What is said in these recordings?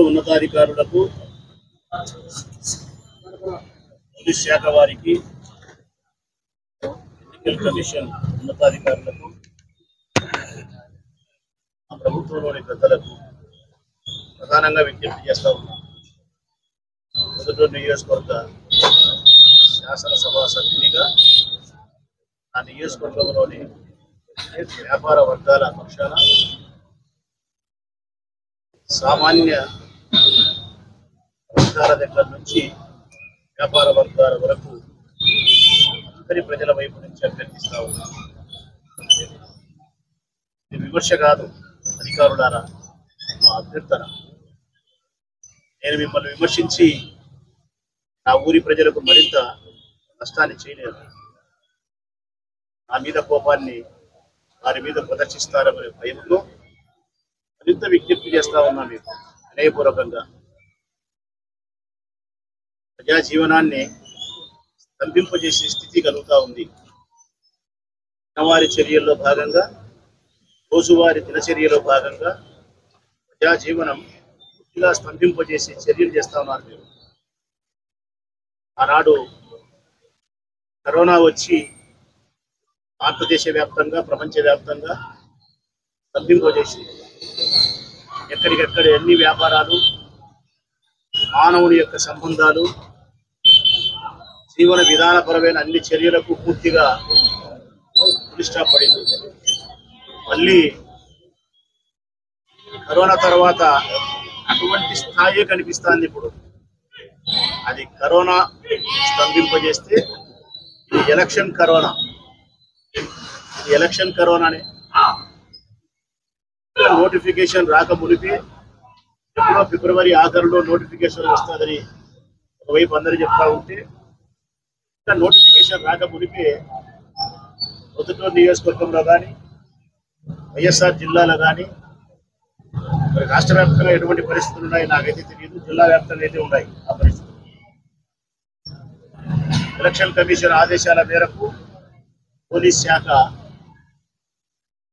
ప్రభుత్వ ఉన్నతాధికారులకు, పోలీస్ శాఖ వారికి, ఎన్నికల కమిషన్ ఉన్నతాధికారులకు, ఆ ప్రభుత్వంలోని పెద్దలకు ప్రధానంగా విజ్ఞప్తి చేస్తా ఉన్నాం. పొద్దుటూరు నియోజకవర్గ శాసనసభ సభ్యునిగా ఆ నియోజకవర్గంలోని వ్యాపార వర్గాల పక్షాన, సామాన్య వర్గాల దగ్గర నుంచి వ్యాపార వర్గాల వరకు అందరి ప్రజల వైపు నుంచి అభ్యర్థిస్తా ఉన్నాం. ఇది విమర్శ కాదు, అధికారులారా మా అభ్యర్థన. నేను మిమ్మల్ని విమర్శించి నా ఊరి ప్రజలకు మరింత నష్టాన్ని చేయలేదు. నా మీద కోపాన్ని వారి మీద ప్రదర్శిస్తారనే భయంతో మరింత విజ్ఞప్తి చేస్తా ఉన్నా. మీకు వినయపూర్వకంగా ప్రజా జీవనాన్ని స్తంభింపజేసే స్థితి కలుగుతూ ఉంది. దినవారి చర్యల్లో భాగంగా, రోజువారి దినచర్యలో భాగంగా ప్రజా జీవనం పూర్తిగా స్తంభింపజేసే చర్యలు చేస్తా ఉన్నారు మీరు. ఆనాడు కరోనా వచ్చి భారతదేశ వ్యాప్తంగా, ప్రపంచవ్యాప్తంగా స్తంభింపజేసి ఎక్కడికెక్కడ ఎన్ని వ్యాపారాలు, మానవుని యొక్క సంబంధాలు, జీవన విధానపరమైన అన్ని చర్యలకు పూర్తిగా స్టాప్ పడింది. మళ్ళీ కరోనా తర్వాత అటువంటి స్థాయి కనిపిస్తుంది. ఇప్పుడు అది కరోనా స్తంభింపజేస్తే ఇది ఎలక్షన్ కరోనా. ఇది ఎలక్షన్ కరోనానే. నోటిఫికేషన్ రాక మునిపే, ఎప్పుడో ఫిబ్రవరి ఆఖరులో నోటిఫికేషన్ వస్తుందని ఒకవైపు అందరూ చెప్తా ఉంటే, ఇంకా నోటిఫికేషన్ రాక మునిపే పొద్దుటూరు నియోజకవర్గంలో కానీ, వైఎస్ఆర్ జిల్లాలో కానీ, మరి రాష్ట్ర వ్యాప్తంగా ఎటువంటి పరిస్థితులు ఉన్నాయి నాకైతే తెలియదు. జిల్లా వ్యాప్తంగా అయితే ఉన్నాయి ఆ పరిస్థితులు. ఎలక్షన్ కమిషన్ ఆదేశాల మేరకు పోలీస్ శాఖ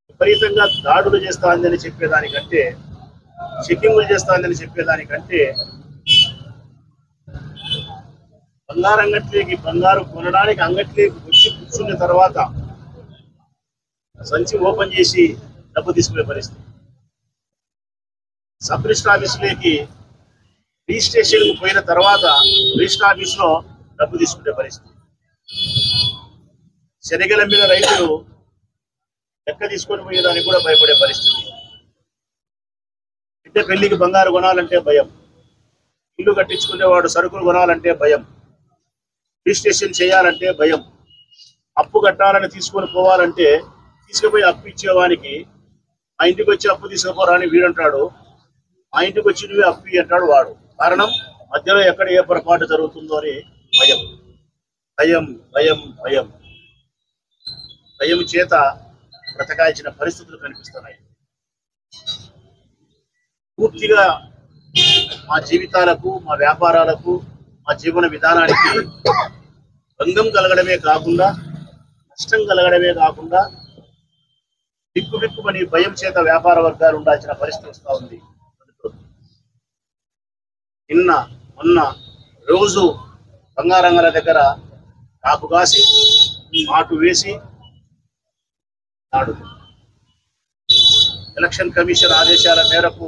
విపరీతంగా దాడులు చేస్తాందని చెప్పేదానికంటే, చెకింగ్లు చేస్తాందని చెప్పేదానికంటే, బంగారు అంగట్లోకి బంగారు కొనడానికి అంగట్లోకి వచ్చి కూర్చున్న తర్వాత సంచి ఓపెన్ చేసి డబ్బు తీసుకునే పరిస్థితి. సబ్ రిజిస్టర్ ఆఫీసులోకి రిజిస్ట్రేషన్కి పోయిన తర్వాత రిజిస్టర్ ఆఫీసులో డబ్బు తీసుకునే పరిస్థితి. శనగల మీద రైతులు లెక్క తీసుకొని పోయేదానికి కూడా భయపడే పరిస్థితి. బిడ్డ పెళ్లికి బంగారు కొనాలంటే భయం, ఇల్లు కట్టించుకునేవాడు సరుకులు కొనాలంటే భయం, రిజిస్ట్రేషన్ చేయాలంటే భయం, అప్పు కట్టాలని తీసుకొని పోవాలంటే తీసుకుపోయి అప్పు ఇచ్చేవానికి మా ఇంటికి వచ్చి అప్పు తీసుకుపోరాని వీడంటాడు, మా ఇంటికి వచ్చి నువ్వే అప్పు అంటాడు వాడు. కారణం మధ్యలో ఎక్కడ ఏ పొరపాటు జరుగుతుందో అని భయం. భయం భయం భయం భయం చేత బ్రతకాల్సిన పరిస్థితులు కనిపిస్తున్నాయి. పూర్తిగా మా జీవితాలకు, మా వ్యాపారాలకు, మా జీవన విధానానికి భంగం కలగడమే కాకుండా, నష్టం కలగడమే కాకుండా, బిక్కుబిక్కుమని భయం చేత వ్యాపార వర్గాలు ఉండాల్సిన పరిస్థితి వస్తూ ఉంది. నిన్న మొన్న రోజు బంగారంగల దగ్గర కాపు కాసి, మాటు వేసి నాడు ఎలక్షన్ కమిషన్ ఆదేశాల మేరకు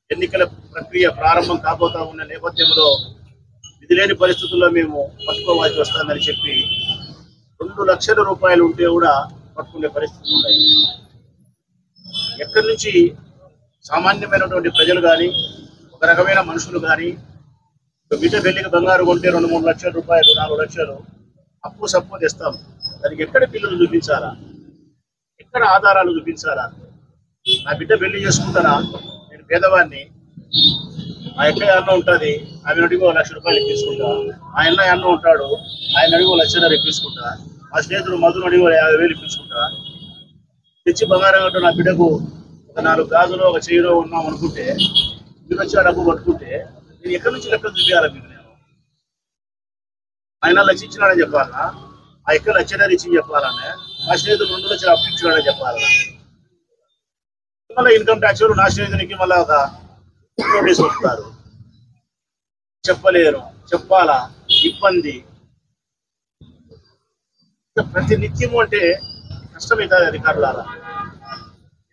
ఎన్నికల ప్రక్రియ ప్రారంభం కాబోతా ఉన్న నేపథ్యంలో విధిలేని పరిస్థితుల్లో మేము పట్టుకోవాల్సి వస్తుందని చెప్పి 2 లక్షల రూపాయలు ఉంటే కూడా పట్టుకునే పరిస్థితులు ఉన్నాయి. ఎక్కడి నుంచి సామాన్యమైనటువంటి ప్రజలు కానీ, ఒక రకమైన మనుషులు కానీ, బిడ్డ పెళ్లికి బంగారు కొంటే 2-3 లక్షల రూపాయలు, 4 లక్షలు అప్పు సప్పు తెస్తాం. దానికి ఎక్కడ పిల్లలు చూపించాలా, ఎక్కడ ఆధారాలు చూపించాలా? నా బిడ్డ పెళ్లి చేసుకుంటానా, నేను పేదవాడిని, మా ఎక్క అన్న ఉంటుంది, ఆమె అడిగి 1 లక్ష రూపాయలు ఇప్పించుకుంటా, మా అన్న ఉంటాడు, ఆయన అడిగి 1 లక్షన్నర ఇప్పించుకుంటా, మా స్నేహితుడు మధును అడిగి 50,000 ఇప్పించుకుంటా, తెచ్చి బంగారం అంటూ నా బిడ్డకు ఒక 4 గాజులో ఒక చెయ్యిలో ఉన్నాం అనుకుంటే, మీరు వచ్చి ఆ డబ్బు పట్టుకుంటే నేను ఎక్కడి నుంచి లెక్కలు చూపించాలా మీకు? నేను ఆయన లక్ష ఇచ్చినాడని చెప్పాలన్నా, ఆ ఎక్కడ లక్షన్నర ఇచ్చి చెప్పాలన్నా, మా స్నేహితుడు 2 లక్షలు అప్పు ఇచ్చినాడని చెప్పాలన్నా, మళ్ళీ ఇన్కమ్ ట్యాక్స్ నా స్నేహితునికి మళ్ళీ ఒక నోటీస్ వస్తారు, చెప్పలేరు, చెప్పాలా, ఇబ్బంది. ప్రతి నిత్యము అంటే కష్టమవుతుంది అధికారులారా.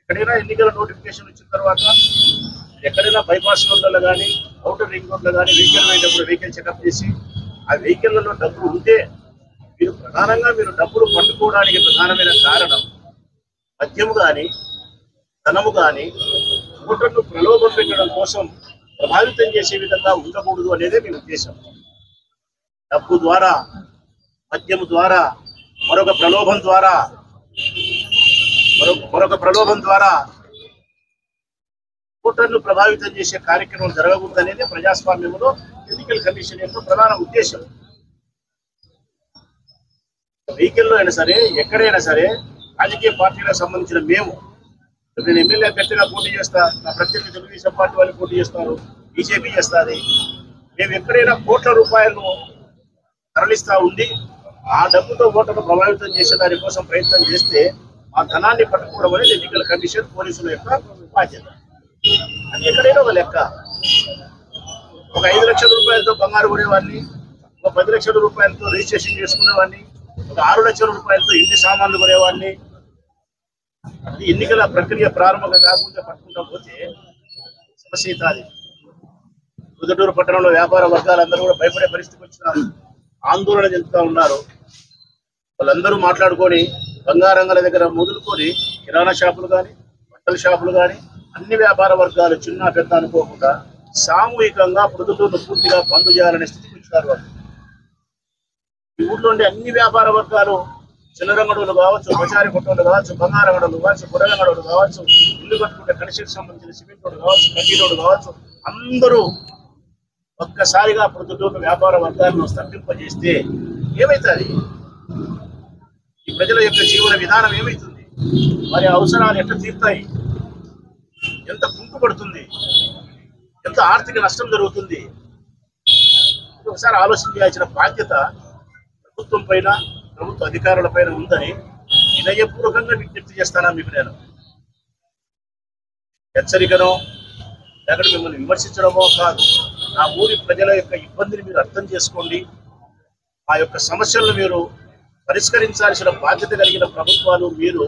ఎక్కడైనా ఎన్నికల నోటిఫికేషన్ వచ్చిన తర్వాత ఎక్కడైనా బైపాస్ రోడ్లలో కానీ అవుటర్ రింగ్ రోడ్లో కానీ వెహికల్ పోయేటప్పుడు వెహికల్ చెకప్ చేసి ఆ వెహికల్లలో డబ్బులు ఉంటే మీరు డబ్బులు పట్టుకోవడానికి ప్రధానమైన కారణం మద్యము కానీ ధనము కానీ ఓటర్ను ప్రలోభం పెట్టడం కోసం ప్రభావితం చేసే విధంగా ఉండకూడదు అనేదే మీ ఉద్దేశం. డబ్బు ద్వారా, మద్యము ద్వారా, మరొక ప్రలోభం ద్వారా ఓటర్ను ప్రభావితం చేసే కార్యక్రమం జరగకూడదనేది ప్రజాస్వామ్యంలో ఎన్నికల కమిషన్ యొక్క ప్రధాన ఉద్దేశం. వెహికల్లో అయినా సరే, ఎక్కడైనా సరే, రాజకీయ పార్టీలకు సంబంధించిన మేము, నేను ఎమ్మెల్యే అభ్యర్థిగా పోటీ చేస్తా, నా ప్రత్యర్థి తెలుగుదేశం పార్టీ వాళ్ళు పోటీ చేస్తారు, బీజేపీ చేస్తుంది. మేము ఎక్కడైనా కోట్ల రూపాయలను తరలిస్తా ఉండి ఆ డబ్బుతో ఓటర్ను ప్రభావితం చేసే దానికోసం ప్రయత్నం చేస్తే ఆ ధనాన్ని పట్టుకోవడం అనేది ఎన్నికల కమిషన్, పోలీసుల యొక్క బాధ్యత. అది ఎక్కడైనా ఒక లెక్క. ఒక 5 లక్షల రూపాయలతో బంగారు కొనేవాడిని, ఒక 10 లక్షల రూపాయలతో రిజిస్ట్రేషన్ చేసుకునేవాడిని, ఒక 6 లక్షల రూపాయలతో ఇంటి సామాన్లు కొనేవాడిని. అది ఎన్నికల ప్రక్రియ ప్రారంభంగా కాకుండా పట్టుకుంటా పోతే సమస్య అవుతుంది. రుద్రటూరు పట్టణంలో వ్యాపార వర్గాలందరూ కూడా భయపడే పరిస్థితికి వచ్చినారు, ఆందోళన చెందుతూ ఉన్నారు. వాళ్ళందరూ మాట్లాడుకొని బంగారంగల దగ్గర మొదలుకొని కిరాణా షాపులు కానీ, బట్టల షాపులు కానీ, అన్ని వ్యాపార వర్గాలు చిన్న పెద్ద అనుకోకుండా సామూహికంగా ప్రొద్దుటూరును పూర్తిగా బంద్ చేయాలనే స్థితికి వచ్చినారు వాళ్ళు. ఈ ఊళ్ళో ఉండే అన్ని వ్యాపార వర్గాలు, చిల్లరంగడులు కావచ్చు, బజారి కొట్టోళ్ళు కావచ్చు, బంగారంగడులు కావచ్చు, బుర్రంగడులు కావచ్చు, ఇల్లు కట్టుకుంటే కనిషకి సంబంధించిన సిమెంట్ రోడ్డు కావచ్చు, కడ్డీ రోడ్డు కావచ్చు, అందరూ ఒక్కసారిగా ప్రొద్దుటూరు వ్యాపార వర్గాలను స్తంభింపజేస్తే ఏమవుతుంది? ఈ ప్రజల యొక్క జీవన విధానం ఏమవుతుంది? వారి అవసరాలు ఎట్లా తీరుతాయి? ఎంత కుంటుపడుతుంది? ఎంత ఆర్థిక నష్టం జరుగుతుంది? ఒకసారి ఆలోచన చేయాల్సిన బాధ్యత ప్రభుత్వం పైన, ప్రభుత్వ అధికారుల పైన ఉందని వినయపూర్వకంగా విజ్ఞప్తి చేస్తానా మీకు. నేను హెచ్చరికనో లేకపోతే మిమ్మల్ని విమర్శించడమో కాదు. నా ఊరి ప్రజల యొక్క ఇబ్బందిని మీరు అర్థం చేసుకోండి. ఆ యొక్క సమస్యలను మీరు పరిష్కరించాల్సిన బాధ్యత కలిగిన ప్రభుత్వాలు మీరు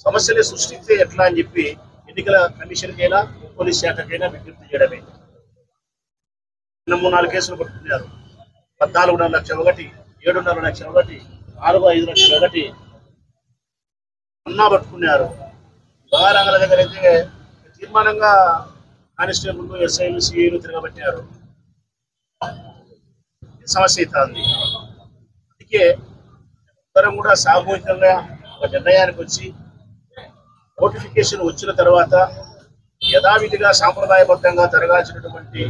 సమస్యలే సృష్టిస్తే ఎట్లా అని చెప్పి ఎన్నికల కమిషన్కైనా, పోలీస్ శాఖకైనా విజ్ఞప్తి చేయడమే. 4 కేసులు పట్టుకున్నారు. 14.5 లక్షలు ఒకటి, 7.5 లక్షలు ఒకటి, 4-5 లక్షలు ఒకటి అన్నా పట్టుకున్నారు. బంగారంగల దగ్గర అయితే తీర్మానంగా కానిస్టేబుల్, ఎస్ఐలు, సిఐలు తిరగబట్టారు. సమస్య అవుతుంది. అందుకే అందరం కూడా సామూహికంగా ఒక నిర్ణయానికి వచ్చి నోటిఫికేషన్ వచ్చిన తర్వాత యథావిధిగా సాంప్రదాయబద్ధంగా జరగాల్సినటువంటి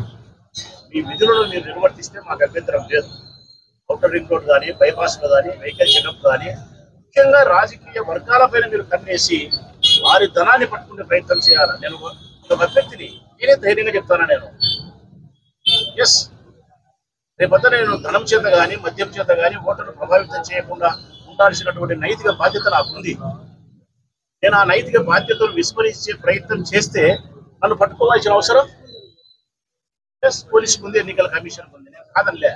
మీ విధులను మీరు నిర్వర్తిస్తే మాకు అభ్యంతరం లేదు. అవుటర్ రింగ్ రోడ్ కానీ, బైపాస్లో కానీ, వెహికల్ చెకప్ కానీ, ముఖ్యంగా రాజకీయ వర్గాలపైన మీరు కన్నేసి వారి ధనాన్ని పట్టుకునే ప్రయత్నం చేయాలి. నేను ఒక అభ్యర్థిని, నేనే ధైర్యంగా చెప్తాను. నేను రేపొద్దు నేను ధనం చేత కానీ, మద్యం చేత కానీ ఓటర్ను ప్రభావితం చేయకుండా ఉండాల్సినటువంటి నైతిక బాధ్యత నాకుంది. నేను ఆ నైతిక బాధ్యతలు విస్మరించే ప్రయత్నం చేస్తే నన్ను పట్టుకోవాల్సిన అవసరం పోలీసుకు ఉంది, ఎన్నికల కమిషన్ ఉంది. నేను కాదనిలే.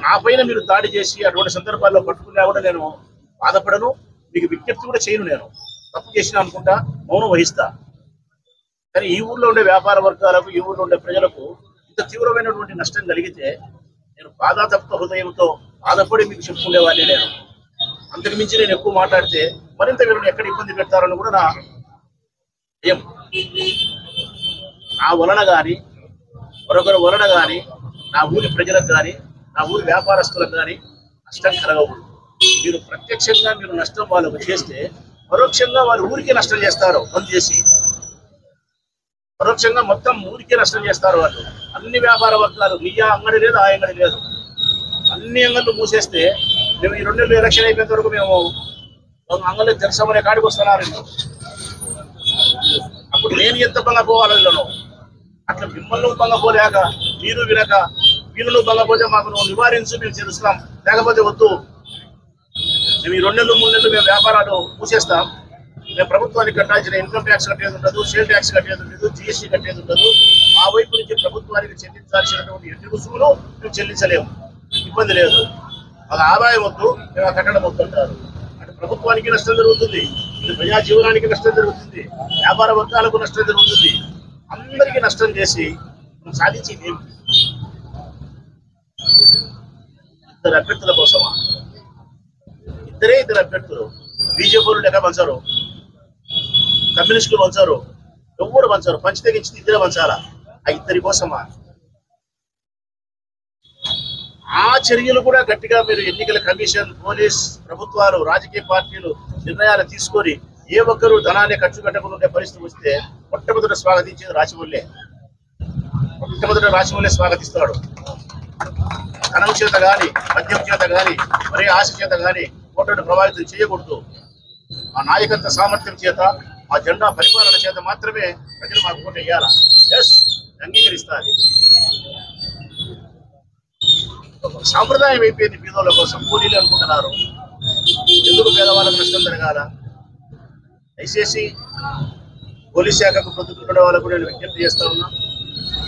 నా పైన మీరు దాడి చేసి అటువంటి సందర్భాల్లో పట్టుకున్నా కూడా నేను బాధపడను, మీకు విజ్ఞప్తి కూడా చేయను. నేను తప్పు చేసినా అనుకుంటా, మౌనం వహిస్తా. కానీ ఈ ఊళ్ళో ఉండే వ్యాపార వర్గాలకు, ఈ ఊళ్ళో ఉండే ప్రజలకు ఇంత తీవ్రమైనటువంటి నష్టం కలిగితే నేను బాధాతప్త హృదయంతో బాధపడి మీకు చెప్పుకునేవాడిని. నేను అంతకు మించి నేను ఎక్కువ మాట్లాడితే మరింత వీళ్ళని ఎక్కడ ఇబ్బంది పెడతారని కూడా నా భయం. నా వలన కానీ, మరొకరి వలన కానీ, నా ఊరి ప్రజలకు కానీ, నా ఊరి వ్యాపారస్తులకు కానీ నష్టం కలగకూడదు. మీరు ప్రత్యక్షంగా మీరు నష్టం వాళ్ళకు చేస్తే పరోక్షంగా వారి ఊరికే నష్టం చేస్తారు. బంద్ చేసి పరోక్షంగా మొత్తం ఊరికే నష్టం చేస్తారు వాళ్ళు. అన్ని వ్యాపార వర్గాలు, మీ అంగడి లేదు, ఆ అంగడి లేదు, అన్ని అంగళ్ళు మూసేస్తే మేము ఈ 2 నెలలు ఎలక్షన్ అయిపోయేంత వరకు మేము అంగళ్ళు తెరసామనే కాడికి వస్తున్నారు. అప్పుడు నేను ఎంత బంగపోవాలి వీళ్ళను? అట్లా మిమ్మల్ని బంగపోలేక, మీరు వినక, వీళ్ళు బంగపోతే మాకు నువ్వు నివారించు, మేము తెలుస్తాం, లేకపోతే వద్దు, మేము ఈ 2 నెలలు 3 నెలలు మేము వ్యాపారాలు మూసేస్తాం, మేము ప్రభుత్వానికి కట్టాల్సిన ఇన్కమ్ ట్యాక్స్ కట్టేది ఉండదు, సేల్ ట్యాక్స్ కట్టేది ఉండదు, జిఎస్టీ కట్టేది ఉండదు. మా వైపు నుంచి ప్రభుత్వానికి చెల్లించాల్సినటువంటి ఎన్ని రుసుములు మేము చెల్లించలేము, ఇబ్బంది లేదు. మాకు ఆదాయం వద్దు, మేము కట్టడం వద్దు అంటారు. అంటే ప్రభుత్వానికి నష్టం జరుగుతుంది, ఇది ప్రజా జీవనానికి నష్టం జరుగుతుంది, వ్యాపార వర్గాలకు నష్టం జరుగుతుంది, అందరికీ నష్టం చేసి మనం సాధించేది ఏమి? ఇద్దరు అభ్యర్థుల కోసమా? ఇద్దరు అభ్యర్థులు. బీజేపీలు లెక్క పంచారు, కమ్యూనిస్టులు పంచారు, ఎవరు పంచారు? పంచి తెగించి ఇద్దరే పంచాలా? ఆ ఇద్దరి కోసమా? ఆ చర్యలు కూడా గట్టిగా మీరు ఎన్నికల కమిషన్, పోలీస్, ప్రభుత్వాలు, రాజకీయ పార్టీలు నిర్ణయాలు తీసుకొని ఏ ఒక్కరు ధనాన్ని ఖర్చు పెట్టకుండా ఉండే పరిస్థితి వస్తే మొట్టమొదట స్వాగతించేది రాజమౌళి. మొట్టమొదట రాజమౌళి స్వాగతిస్తాడు. ధనం చేత కానీ, మద్యం చేత కానీ, మరే ఆశ చేత కానీ ఓటర్ను ప్రభావితం చేయకూడదు. ఆ నాయకత్వ సామర్థ్యం చేత, ఆ జెండా పరిపాలన చేత మాత్రమే ప్రజలు మాకు ఓటు వేయాలా. ఎస్, అంగీకరిస్తారు. సాంప్రదాయం అయిపోయింది. పేదోళ్ళ కోసం కూలీలు అనుకుంటున్నారు. ఎందుకు పేదవాళ్ళకు నష్టం జరగాల? దయచేసి పోలీస్ శాఖకు పొద్దుకుంటున్న వాళ్ళకు నేను విజ్ఞప్తి చేస్తా ఉన్నా.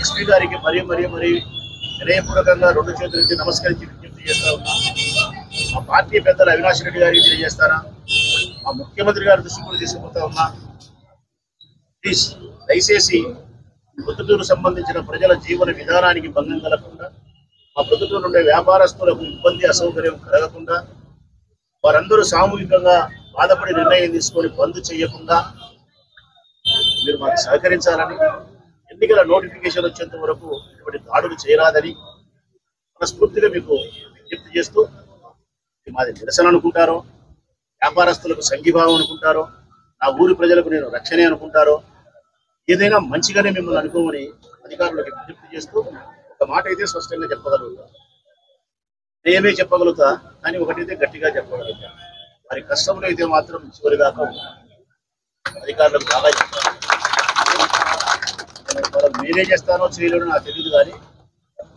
ఎస్పీ గారికి మరీ వినయపూర్వకంగా 2 చేతులకి నమస్కరించి విజ్ఞప్తి చేస్తా ఉన్నా. మా పార్టీ పెద్దలు అవినాష్ రెడ్డి గారికి తెలియజేస్తారా, మా ముఖ్యమంత్రి గారి దృష్టి కూడా తీసుకుపోతా ఉన్నా. ప్లీజ్ దయచేసి పొద్దుటూరు సంబంధించిన ప్రజల జీవన విధానానికి భంగం కలగకుండా, మా పొద్దుటూరు ఉండే వ్యాపారస్తులకు ఇబ్బంది, అసౌకర్యం కలగకుండా, వారందరూ సామూహికంగా బాధపడి నిర్ణయం తీసుకొని బంద్ చేయకుండా మీరు మాకు సహకరించాలని, ఎన్నికల నోటిఫికేషన్ వచ్చేంత వరకు ఇటువంటి దాడులు చేయరాదని మనస్ఫూర్తిగా మీకు విజ్ఞప్తి చేస్తూ, మాది నిరసన అనుకుంటారో, వ్యాపారస్తులకు సంఘీభావం అనుకుంటారో, నా ఊరి ప్రజలకు నేను రక్షణే అనుకుంటారో, ఏదైనా మంచిగానే మిమ్మల్ని అనుకోమని అధికారులకు విజ్ఞప్తి చేస్తూ ఒక మాట అయితే స్పష్టంగా చెప్పగలుగుతా. నేనే చెప్పగలుగుతా, కానీ ఒకటైతే గట్టిగా చెప్పగలుగుతా. వారి కష్టంలో అయితే మాత్రం చివరిదాకా అధికారులకు బాగా చెప్తాను. నేనే చేస్తానో చేయలేడో నాకు తెలియదు, కానీ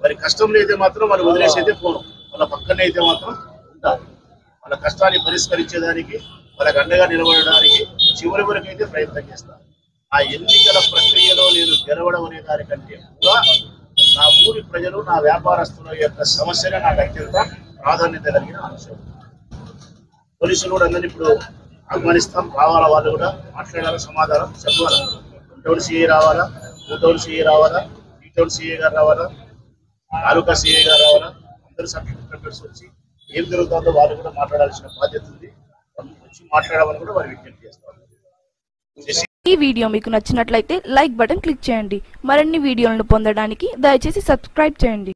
వారి కష్టంలో అయితే మాత్రం వాళ్ళు వదిలేసి అయితే పోను. వాళ్ళ పక్కనే అయితే మాత్రం ఉంటారు. వాళ్ళ కష్టాన్ని పరిష్కరించేదానికి, వాళ్ళకి అండగా నిలబడడానికి చివరి వరకు అయితే ప్రయత్నం చేస్తాను. ఆ ఎన్నికల ప్రక్రియలో నేను గెలవడం అనే దానికంటే కూడా నా ఊరి ప్రజలు, నా వ్యాపారస్తుల యొక్క సమస్యనే నాకు అత్యంత ప్రాధాన్యత కలిగిన అంశం. పోలీసులు కూడా అందరినీ ఇప్పుడు ఆహ్వానిస్తాం. రావాలా, వాళ్ళు కూడా మాట్లాడాలా, సమాధానం చెప్పాలా. టౌన్ సిఐ రావాలా, టౌన్ సిఐ రావాలా, టౌన్ సిఐ గారు రావాలా, తాలూకా సిఐ గారు రావాలా, అందరూ సబ్ ఇన్స్పెక్టర్స్ వచ్చి ఏం జరుగుతుందో వాళ్ళు కూడా మాట్లాడాల్సిన బాధ్యత ఉంది. వచ్చి మాట్లాడమని కూడా వారు విజ్ఞప్తి చేస్తారు. ఈ వీడియో మీకు నచ్చినట్లయితే లైక్ బటన్ క్లిక్ చేయండి. మరిన్ని వీడియోలను పొందడానికి దయచేసి సబ్స్క్రైబ్ చేయండి.